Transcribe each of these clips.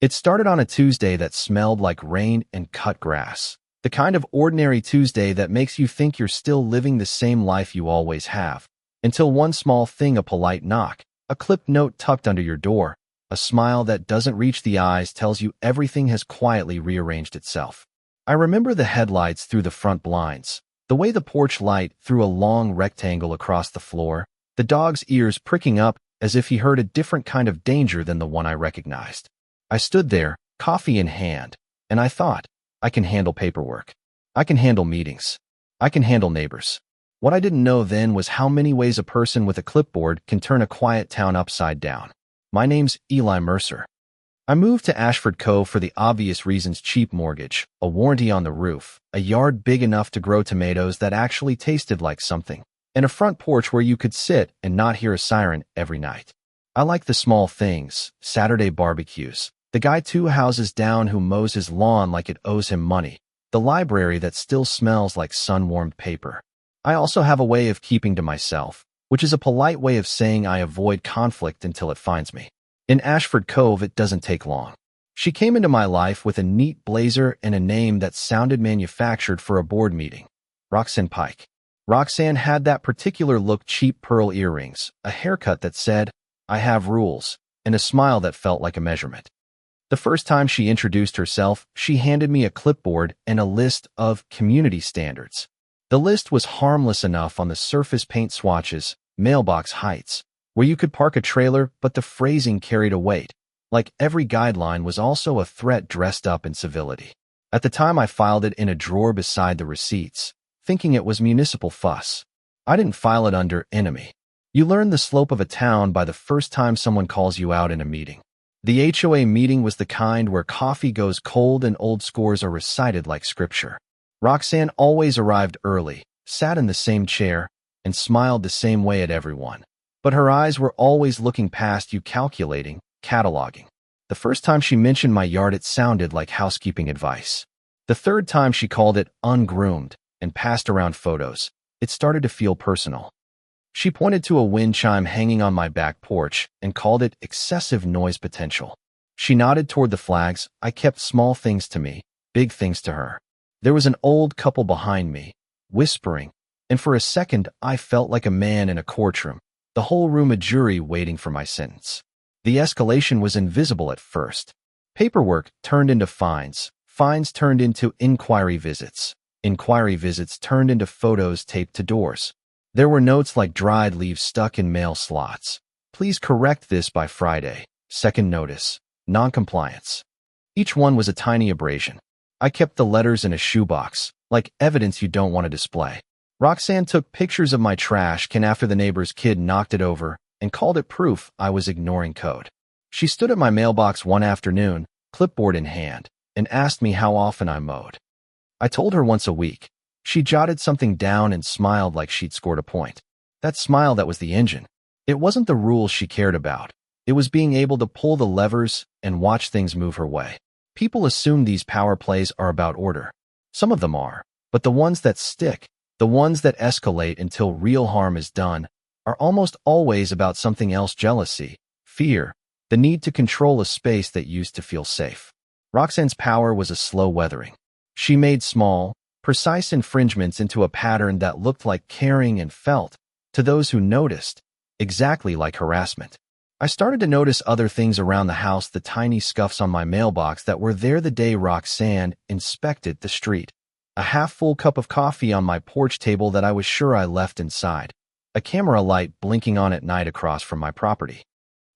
It started on a Tuesday that smelled like rain and cut grass. The kind of ordinary Tuesday that makes you think you're still living the same life you always have. Until one small thing, a polite knock, a clipped note tucked under your door, a smile that doesn't reach the eyes tells you everything has quietly rearranged itself. I remember the headlights through the front blinds, the way the porch light threw a long rectangle across the floor, the dog's ears pricking up as if he heard a different kind of danger than the one I recognized. I stood there, coffee in hand, and I thought, I can handle paperwork. I can handle meetings. I can handle neighbors. What I didn't know then was how many ways a person with a clipboard can turn a quiet town upside down. My name's Eli Mercer. I moved to Ashford Cove for the obvious reasons: cheap mortgage, a warranty on the roof, a yard big enough to grow tomatoes that actually tasted like something, and a front porch where you could sit and not hear a siren every night. I like the small things: Saturday barbecues, the guy 2 houses down who mows his lawn like it owes him money, the library that still smells like sun-warmed paper. I also have a way of keeping to myself, which is a polite way of saying I avoid conflict until it finds me. In Ashford Cove, it doesn't take long. She came into my life with a neat blazer and a name that sounded manufactured for a board meeting: Roxanne Pike. Roxanne had that particular look: cheap pearl earrings, a haircut that said, "I have rules," and a smile that felt like a measurement. The first time she introduced herself, she handed me a clipboard and a list of community standards. The list was harmless enough on the surface: paint swatches, mailbox heights, where you could park a trailer, but the phrasing carried a weight. Like every guideline was also a threat dressed up in civility. At the time, I filed it in a drawer beside the receipts, thinking it was municipal fuss. I didn't file it under enemy. You learn the slope of a town by the first time someone calls you out in a meeting. The HOA meeting was the kind where coffee goes cold and old scores are recited like scripture. Roxanne always arrived early, sat in the same chair, and smiled the same way at everyone. But her eyes were always looking past you, calculating, cataloging. The first time she mentioned my yard, it sounded like housekeeping advice. The third time she called it ungroomed and passed around photos, it started to feel personal. She pointed to a wind chime hanging on my back porch and called it excessive noise potential. She nodded toward the flags. I kept small things to me, big things to her. There was an old couple behind me, whispering, and for a second I felt like a man in a courtroom, the whole room a jury waiting for my sentence. The escalation was invisible at first. Paperwork turned into fines, fines turned into inquiry visits turned into photos taped to doors. There were notes like dried leaves stuck in mail slots. Please correct this by Friday. Second notice. Non-compliance. Each one was a tiny abrasion. I kept the letters in a shoebox, like evidence you don't want to display. Roxanne took pictures of my trash can after the neighbor's kid knocked it over and called it proof I was ignoring code. She stood at my mailbox one afternoon, clipboard in hand, and asked me how often I mowed. I told her once a week. She jotted something down and smiled like she'd scored a point. That smile, that was the engine. It wasn't the rules she cared about. It was being able to pull the levers and watch things move her way. People assume these power plays are about order. Some of them are, but the ones that stick, the ones that escalate until real harm is done, are almost always about something else: jealousy, fear, the need to control a space that used to feel safe. Roxanne's power was a slow weathering. She made small, precise infringements into a pattern that looked like caring and felt, to those who noticed, exactly like harassment. I started to notice other things around the house: the tiny scuffs on my mailbox that were there the day Roxanne inspected the street, a half-full cup of coffee on my porch table that I was sure I left inside, a camera light blinking on at night across from my property.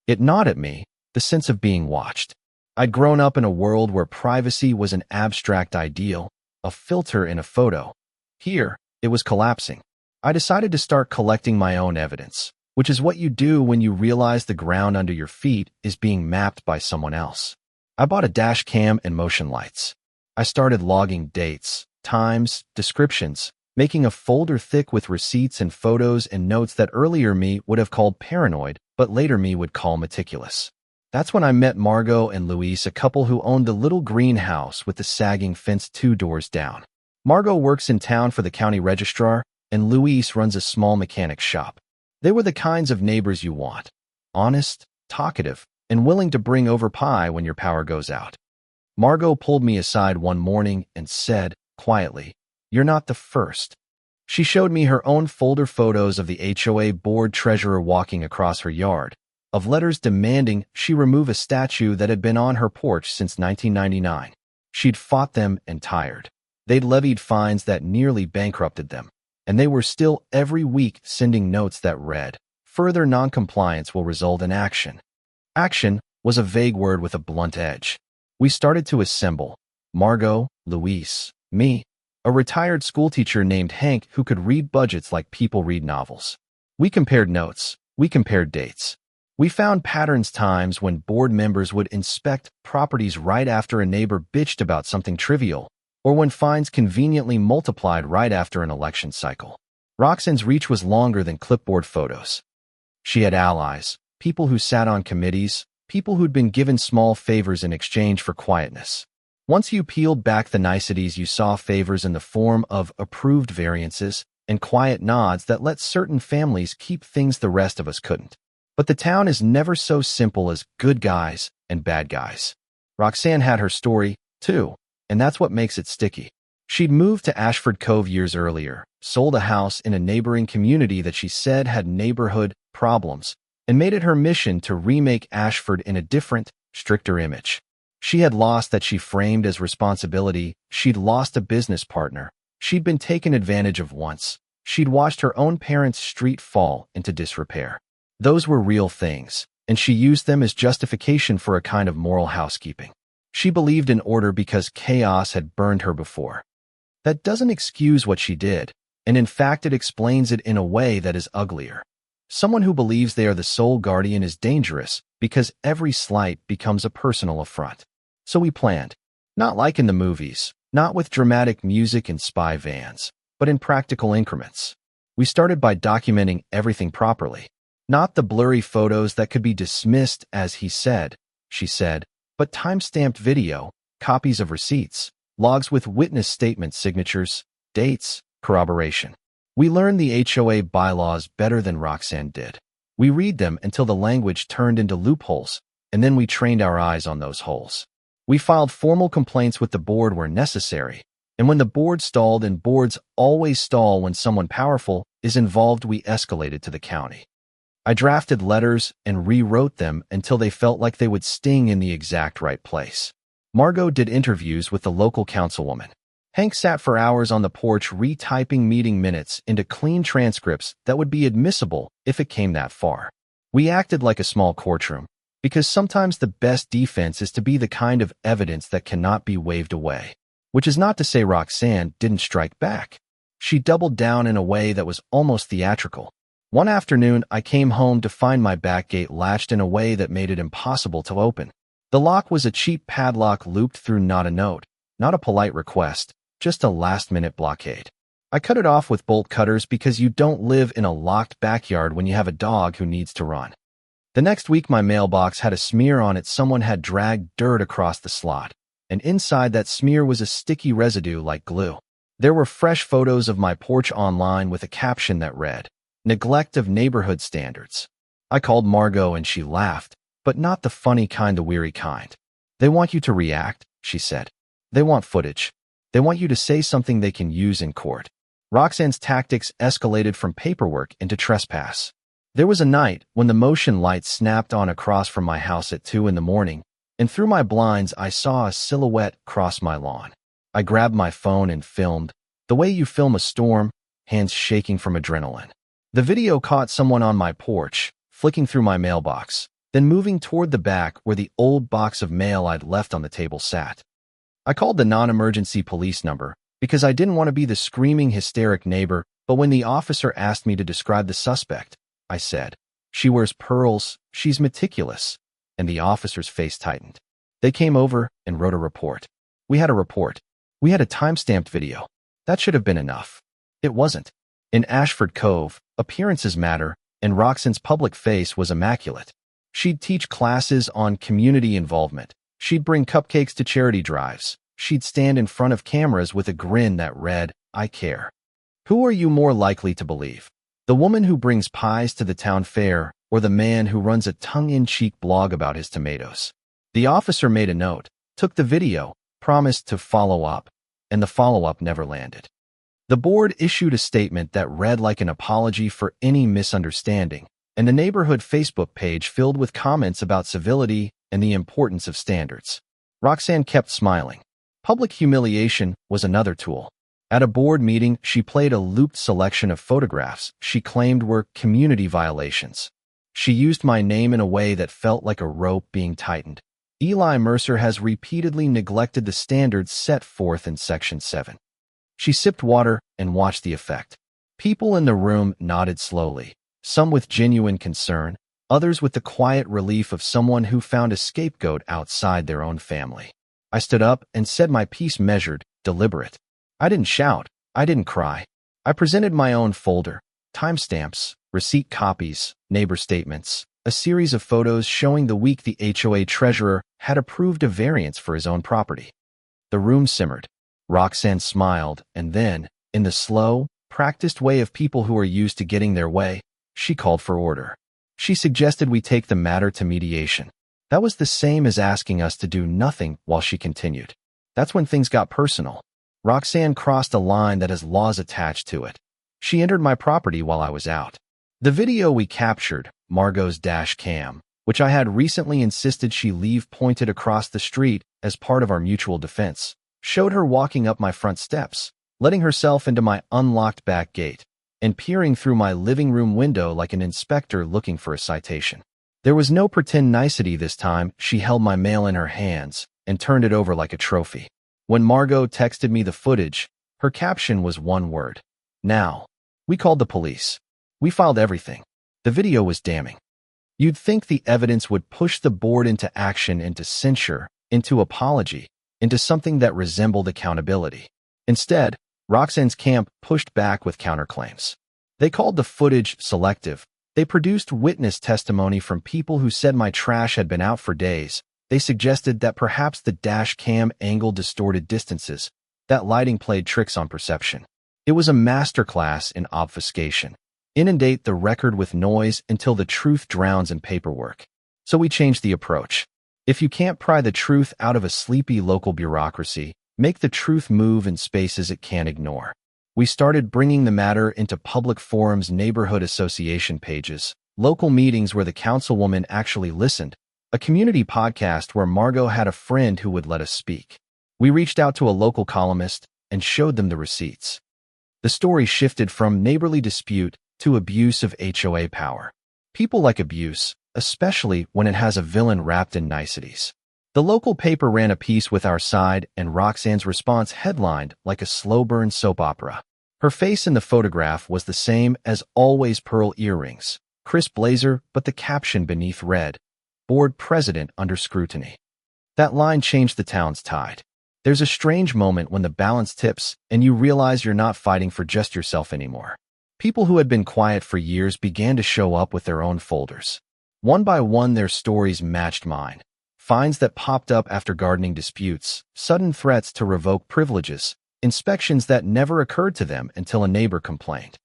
It gnawed at me, the sense of being watched. I'd grown up in a world where privacy was an abstract ideal, a filter in a photo. Here, it was collapsing. I decided to start collecting my own evidence, which is what you do when you realize the ground under your feet is being mapped by someone else. I bought a dash cam and motion lights. I started logging dates, times, descriptions, making a folder thick with receipts and photos and notes that earlier me would have called paranoid, but later me would call meticulous. That's when I met Margot and Luis, a couple who owned the little greenhouse with the sagging fence 2 doors down. Margot works in town for the county registrar, and Luis runs a small mechanic shop. They were the kinds of neighbors you want. Honest, talkative, and willing to bring over pie when your power goes out. Margot pulled me aside one morning and said, quietly, "You're not the first." She showed me her own folder photos of the HOA board treasurer walking across her yard, of letters demanding she remove a statue that had been on her porch since 1999. She'd fought them and tired. They'd levied fines that nearly bankrupted them, and they were still every week sending notes that read, "Further noncompliance will result in action." Action was a vague word with a blunt edge. We started to assemble. Margot, Luis, me, a retired schoolteacher named Hank who could read budgets like people read novels. We compared notes. We compared dates. We found patterns, times when board members would inspect properties right after a neighbor bitched about something trivial, or when fines conveniently multiplied right after an election cycle. Roxanne's reach was longer than clipboard photos. She had allies, people who sat on committees, people who'd been given small favors in exchange for quietness. Once you peeled back the niceties, you saw favors in the form of approved variances and quiet nods that let certain families keep things the rest of us couldn't. But the town is never so simple as good guys and bad guys. Roxanne had her story, too, and that's what makes it sticky. She'd moved to Ashford Cove years earlier, sold a house in a neighboring community that she said had neighborhood problems, and made it her mission to remake Ashford in a different, stricter image. She had lost that she framed as responsibility. She'd lost a business partner. She'd been taken advantage of once. She'd watched her own parents' street fall into disrepair. Those were real things, and she used them as justification for a kind of moral housekeeping. She believed in order because chaos had burned her before. That doesn't excuse what she did, and in fact it explains it in a way that is uglier. Someone who believes they are the sole guardian is dangerous because every slight becomes a personal affront. So we planned, not like in the movies, not with dramatic music and spy vans, but in practical increments. We started by documenting everything properly. Not the blurry photos that could be dismissed as he said, she said, but time-stamped video, copies of receipts, logs with witness statement signatures, dates, corroboration. We learned the HOA bylaws better than Roxanne did. We read them until the language turned into loopholes, and then we trained our eyes on those holes. We filed formal complaints with the board where necessary, and when the board stalled, and boards always stall when someone powerful is involved, we escalated to the county. I drafted letters and rewrote them until they felt like they would sting in the exact right place. Margot did interviews with the local councilwoman. Hank sat for hours on the porch retyping meeting minutes into clean transcripts that would be admissible if it came that far. We acted like a small courtroom, because sometimes the best defense is to be the kind of evidence that cannot be waved away. Which is not to say Roxanne didn't strike back. She doubled down in a way that was almost theatrical. One afternoon, I came home to find my back gate latched in a way that made it impossible to open. The lock was a cheap padlock looped through, not a note, not a polite request, just a last-minute blockade. I cut it off with bolt cutters because you don't live in a locked backyard when you have a dog who needs to run. The next week, my mailbox had a smear on it. Someone had dragged dirt across the slot, and inside that smear was a sticky residue like glue. There were fresh photos of my porch online with a caption that read, "Neglect of neighborhood standards." I called Margot and she laughed, but not the funny kind, the weary kind. "They want you to react," she said. "They want footage. They want you to say something they can use in court." Roxanne's tactics escalated from paperwork into trespass. There was a night when the motion light snapped on across from my house at 2 a.m, and through my blinds I saw a silhouette cross my lawn. I grabbed my phone and filmed, the way you film a storm, hands shaking from adrenaline. The video caught someone on my porch, flicking through my mailbox, then moving toward the back where the old box of mail I'd left on the table sat. I called the non-emergency police number because I didn't want to be the screaming, hysteric neighbor, but when the officer asked me to describe the suspect, I said, "She wears pearls, she's meticulous," and the officer's face tightened. They came over and wrote a report. We had a report. We had a time-stamped video. That should have been enough. It wasn't. In Ashford Cove, appearances matter, and Roxanne's public face was immaculate. She'd teach classes on community involvement. She'd bring cupcakes to charity drives. She'd stand in front of cameras with a grin that read, "I care." Who are you more likely to believe? The woman who brings pies to the town fair, or the man who runs a tongue-in-cheek blog about his tomatoes. The officer made a note, took the video, promised to follow up, and the follow-up never landed. The board issued a statement that read like an apology for any misunderstanding, and the neighborhood Facebook page filled with comments about civility and the importance of standards. Roxanne kept smiling. Public humiliation was another tool. At a board meeting, she played a looped selection of photographs she claimed were community violations. She used my name in a way that felt like a rope being tightened. Eli Mercer has repeatedly neglected the standards set forth in Section 7. She sipped water and watched the effect. People in the room nodded slowly, some with genuine concern, others with the quiet relief of someone who found a scapegoat outside their own family. I stood up and said my piece measured, deliberate. I didn't shout. I didn't cry. I presented my own folder, timestamps, receipt copies, neighbor statements, a series of photos showing the week the HOA treasurer had approved a variance for his own property. The room simmered. Roxanne smiled, and then, in the slow, practiced way of people who are used to getting their way, she called for order. She suggested we take the matter to mediation. That was the same as asking us to do nothing while she continued. That's when things got personal. Roxanne crossed a line that has laws attached to it. She entered my property while I was out. The video we captured, Margot's dash cam, which I had recently insisted she leave pointed across the street as part of our mutual defense, showed her walking up my front steps, letting herself into my unlocked back gate, and peering through my living room window like an inspector looking for a citation. There was no pretend nicety this time. She held my mail in her hands and turned it over like a trophy. When Margot texted me the footage, her caption was one word: now. We called the police. We filed everything. The video was damning. You'd think the evidence would push the board into action, into censure, into apology, into something that resembled accountability. Instead, Roxanne's camp pushed back with counterclaims. They called the footage selective. They produced witness testimony from people who said my trash had been out for days. They suggested that perhaps the dash cam angle distorted distances, that lighting played tricks on perception. It was a masterclass in obfuscation. Inundate the record with noise until the truth drowns in paperwork. So we changed the approach. If you can't pry the truth out of a sleepy local bureaucracy, make the truth move in spaces it can't ignore. We started bringing the matter into public forums, neighborhood association pages, local meetings where the councilwoman actually listened, a community podcast where Margot had a friend who would let us speak. We reached out to a local columnist and showed them the receipts. The story shifted from neighborly dispute to abuse of HOA power. People like abuse, especially when it has a villain wrapped in niceties. The local paper ran a piece with our side, and Roxanne's response headlined like a slow-burn soap opera. Her face in the photograph was the same as always: pearl earrings, crisp blazer, but the caption beneath read, "Board President under scrutiny." That line changed the town's tide. There's a strange moment when the balance tips and you realize you're not fighting for just yourself anymore. People who had been quiet for years began to show up with their own folders. One by one, their stories matched mine. Fines that popped up after gardening disputes, sudden threats to revoke privileges, inspections that never occurred to them until a neighbor complained.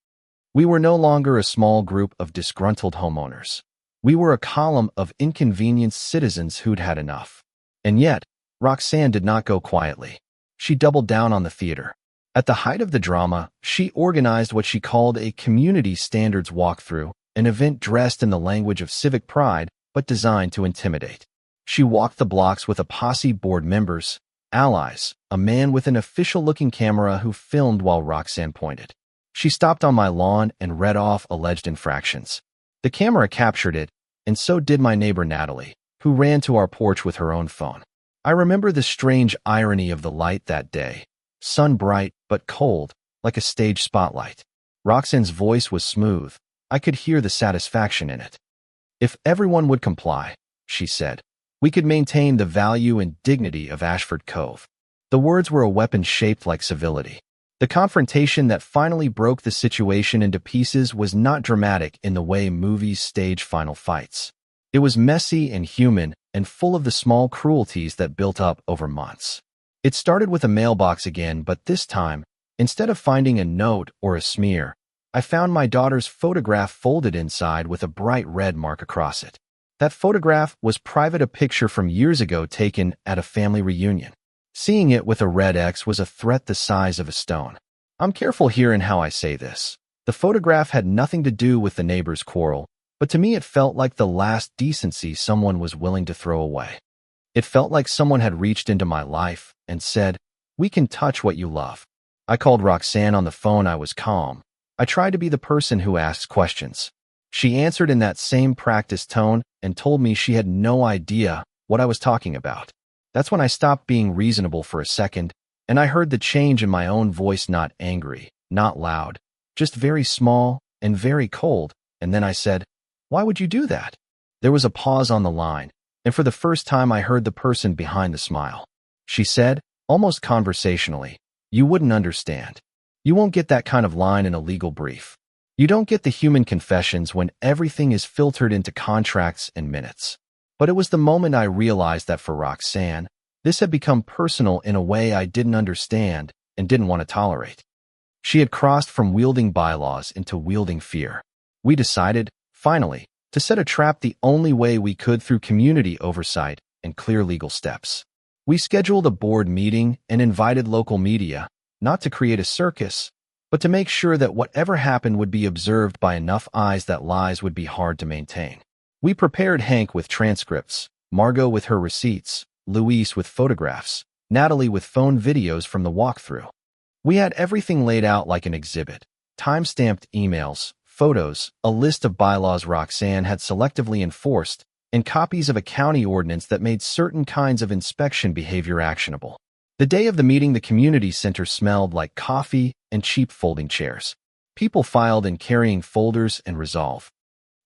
We were no longer a small group of disgruntled homeowners. We were a column of inconvenienced citizens who'd had enough. And yet, Roxanne did not go quietly. She doubled down on the theater. At the height of the drama, she organized what she called a community standards walkthrough, an event dressed in the language of civic pride, but designed to intimidate. She walked the blocks with a posse: board members, allies, a man with an official-looking camera who filmed while Roxanne pointed. She stopped on my lawn and read off alleged infractions. The camera captured it, and so did my neighbor Natalie, who ran to our porch with her own phone. I remember the strange irony of the light that day. Sun bright, but cold, like a stage spotlight. Roxanne's voice was smooth. I could hear the satisfaction in it. If everyone would comply, she said, we could maintain the value and dignity of Ashford Cove. The words were a weapon shaped like civility. The confrontation that finally broke the situation into pieces was not dramatic in the way movies stage final fights. It was messy and human and full of the small cruelties that built up over months. It started with a mailbox again, but this time, instead of finding a note or a smear, I found my daughter's photograph folded inside with a bright red mark across it. That photograph was a picture from years ago taken at a family reunion. Seeing it with a red X was a threat the size of a stone. I'm careful here in how I say this. The photograph had nothing to do with the neighbor's quarrel, but to me it felt like the last decency someone was willing to throw away. It felt like someone had reached into my life and said, "We can touch what you love." I called Roxanne on the phone. I was calm. I tried to be the person who asks questions. She answered in that same practiced tone and told me she had no idea what I was talking about. That's when I stopped being reasonable for a second, and I heard the change in my own voice, not angry, not loud, just very small and very cold, and then I said, "Why would you do that?" There was a pause on the line, and for the first time I heard the person behind the smile. She said, almost conversationally, "You wouldn't understand. You won't get that kind of line in a legal brief. You don't get the human confessions when everything is filtered into contracts and minutes." But it was the moment I realized that for Roxanne, this had become personal in a way I didn't understand and didn't want to tolerate. She had crossed from wielding bylaws into wielding fear. We decided, finally, to set a trap the only way we could, through community oversight and clear legal steps. We scheduled a board meeting and invited local media, not to create a circus, but to make sure that whatever happened would be observed by enough eyes that lies would be hard to maintain. We prepared Hank with transcripts, Margot with her receipts, Luis with photographs, Natalie with phone videos from the walkthrough. We had everything laid out like an exhibit, time-stamped emails, photos, a list of bylaws Roxanne had selectively enforced, and copies of a county ordinance that made certain kinds of inspection behavior actionable. The day of the meeting, the community center smelled like coffee and cheap folding chairs. People filed in carrying folders and resolve.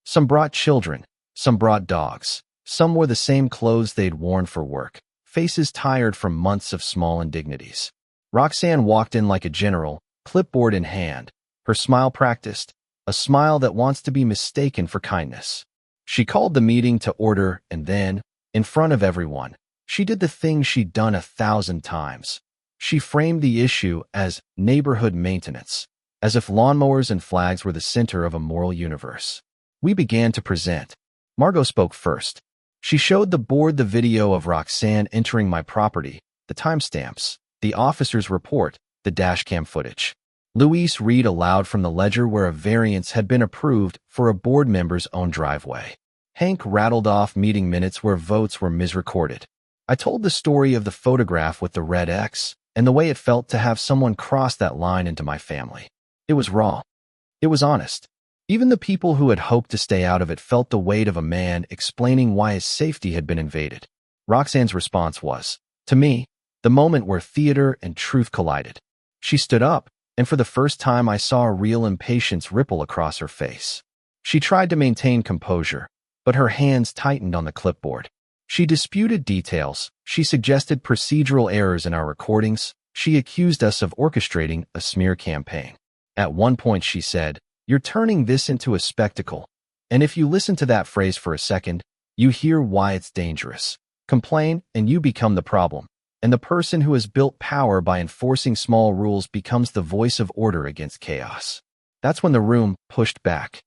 Some brought children, some brought dogs, some wore the same clothes they'd worn for work, faces tired from months of small indignities. Roxanne walked in like a general, clipboard in hand, her smile practiced, a smile that wants to be mistaken for kindness. She called the meeting to order, and then, in front of everyone, she did the thing she'd done 1,000 times. She framed the issue as neighborhood maintenance, as if lawnmowers and flags were the center of a moral universe. We began to present. Margot spoke first. She showed the board the video of Roxanne entering my property, the timestamps, the officer's report, the dashcam footage. Luis read aloud from the ledger where a variance had been approved for a board member's own driveway. Hank rattled off meeting minutes where votes were misrecorded. I told the story of the photograph with the red X and the way it felt to have someone cross that line into my family. It was raw. It was honest. Even the people who had hoped to stay out of it felt the weight of a man explaining why his safety had been invaded. Roxanne's response was, to me, the moment where theater and truth collided. She stood up, and for the first time I saw a real impatience ripple across her face. She tried to maintain composure, but her hands tightened on the clipboard. She disputed details. She suggested procedural errors in our recordings. She accused us of orchestrating a smear campaign. At one point she said, "You're turning this into a spectacle." And if you listen to that phrase for a second, you hear why it's dangerous. Complain, and you become the problem. And the person who has built power by enforcing small rules becomes the voice of order against chaos. That's when the room pushed back.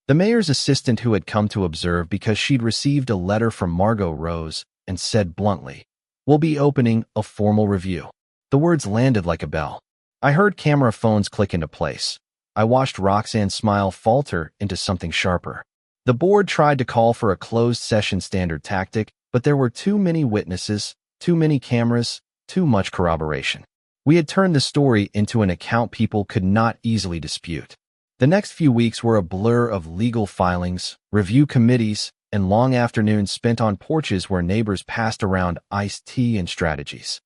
The mayor's assistant, who had come to observe because she'd received a letter from Margot, rose and said bluntly, "We'll be opening a formal review." The words landed like a bell. I heard camera phones click into place. I watched Roxanne's smile falter into something sharper. The board tried to call for a closed session standard tactic, but there were too many witnesses, too many cameras, too much corroboration. We had turned the story into an account people could not easily dispute. The next few weeks were a blur of legal filings, review committees, and long afternoons spent on porches where neighbors passed around iced tea and strategies.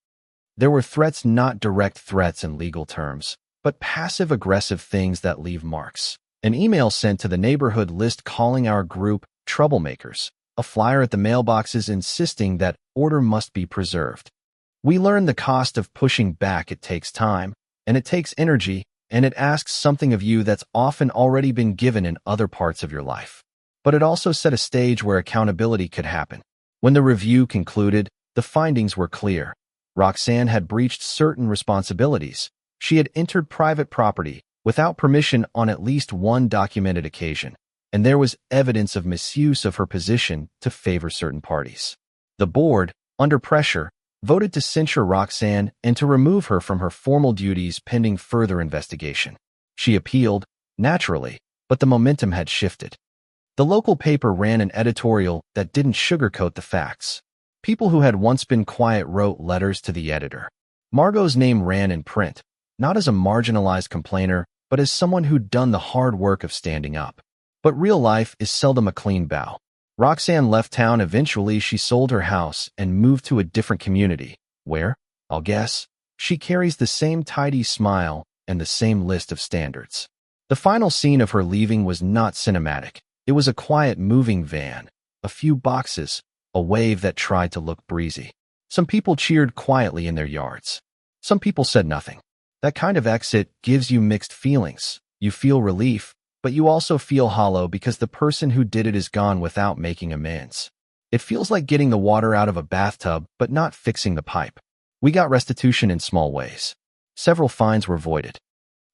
There were threats, not direct threats in legal terms, but passive-aggressive things that leave marks. An email sent to the neighborhood list calling our group troublemakers, a flyer at the mailboxes insisting that order must be preserved. We learned the cost of pushing back. It takes time, and it takes energy, and it asks something of you that's often already been given in other parts of your life. But it also set a stage where accountability could happen. When the review concluded, the findings were clear. Roxanne had breached certain responsibilities. She had entered private property, without permission on at least one documented occasion, and there was evidence of misuse of her position to favor certain parties. The board, under pressure, voted to censure Roxanne and to remove her from her formal duties pending further investigation. She appealed, naturally, but the momentum had shifted. The local paper ran an editorial that didn't sugarcoat the facts. People who had once been quiet wrote letters to the editor. Margot's name ran in print, not as a marginalized complainer, but as someone who'd done the hard work of standing up. But real life is seldom a clean bow. Roxanne left town. Eventually, she sold her house and moved to a different community, where, I'll guess, she carries the same tidy smile and the same list of standards. The final scene of her leaving was not cinematic. It was a quiet moving van, a few boxes, a wave that tried to look breezy. Some people cheered quietly in their yards. Some people said nothing. That kind of exit gives you mixed feelings. You feel relief, but you also feel hollow because the person who did it is gone without making amends. It feels like getting the water out of a bathtub but not fixing the pipe. We got restitution in small ways. Several fines were voided.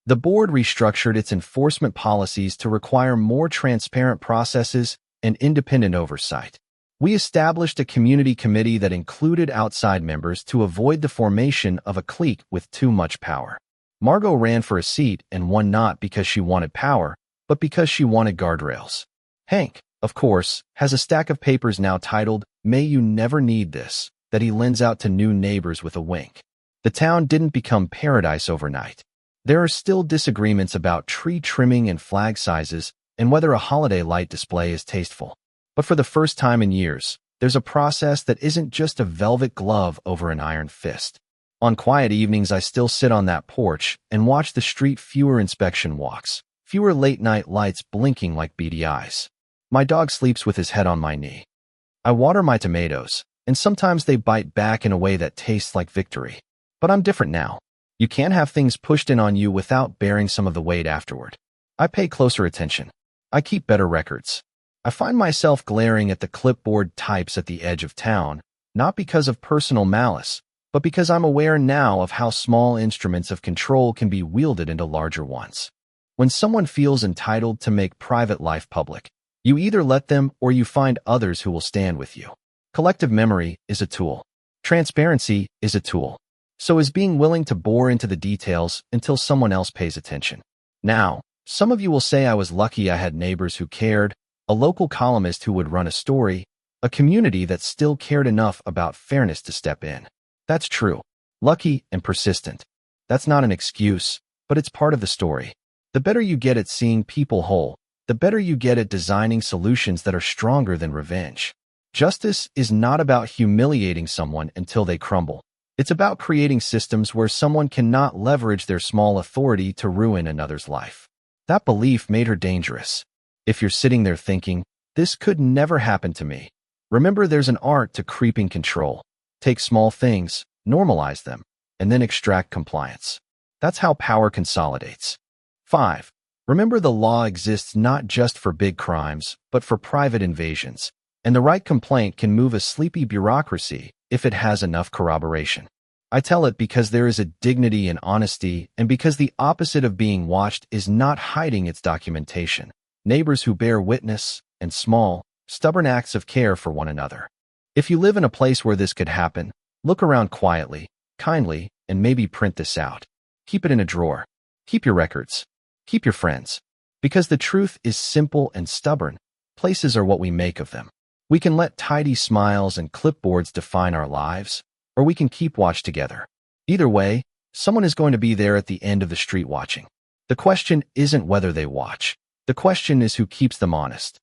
The board restructured its enforcement policies to require more transparent processes and independent oversight. We established a community committee that included outside members to avoid the formation of a clique with too much power. Margot ran for a seat and won not because she wanted power, but because she wanted guardrails. Hank, of course, has a stack of papers now titled, "May You Never Need This," that he lends out to new neighbors with a wink. The town didn't become paradise overnight. There are still disagreements about tree trimming and flag sizes and whether a holiday light display is tasteful. But for the first time in years, there's a process that isn't just a velvet glove over an iron fist. On quiet evenings, I still sit on that porch and watch the street. Fewer inspection walks, fewer late-night lights blinking like beady eyes. My dog sleeps with his head on my knee. I water my tomatoes, and sometimes they bite back in a way that tastes like victory. But I'm different now. You can't have things pushed in on you without bearing some of the weight afterward. I pay closer attention. I keep better records. I find myself glaring at the clipboard types at the edge of town, not because of personal malice, but because I'm aware now of how small instruments of control can be wielded into larger ones. When someone feels entitled to make private life public, you either let them or you find others who will stand with you. Collective memory is a tool. Transparency is a tool. So is being willing to bore into the details until someone else pays attention. Now, some of you will say I was lucky I had neighbors who cared, a local columnist who would run a story, a community that still cared enough about fairness to step in. That's true. Lucky and persistent. That's not an excuse, but it's part of the story. The better you get at seeing people whole, the better you get at designing solutions that are stronger than revenge. Justice is not about humiliating someone until they crumble. It's about creating systems where someone cannot leverage their small authority to ruin another's life. That belief made her dangerous. If you're sitting there thinking, this could never happen to me, remember there's an art to creeping control. Take small things, normalize them, and then extract compliance. That's how power consolidates. 5. Remember the law exists not just for big crimes, but for private invasions, and the right complaint can move a sleepy bureaucracy if it has enough corroboration. I tell it because there is a dignity in honesty and because the opposite of being watched is not hiding its documentation. Neighbors who bear witness and small, stubborn acts of care for one another. If you live in a place where this could happen, look around quietly, kindly, and maybe print this out. Keep it in a drawer. Keep your records. Keep your friends. Because the truth is simple and stubborn. Places are what we make of them. We can let tidy smiles and clipboards define our lives, or we can keep watch together. Either way, someone is going to be there at the end of the street watching. The question isn't whether they watch. The question is who keeps them honest.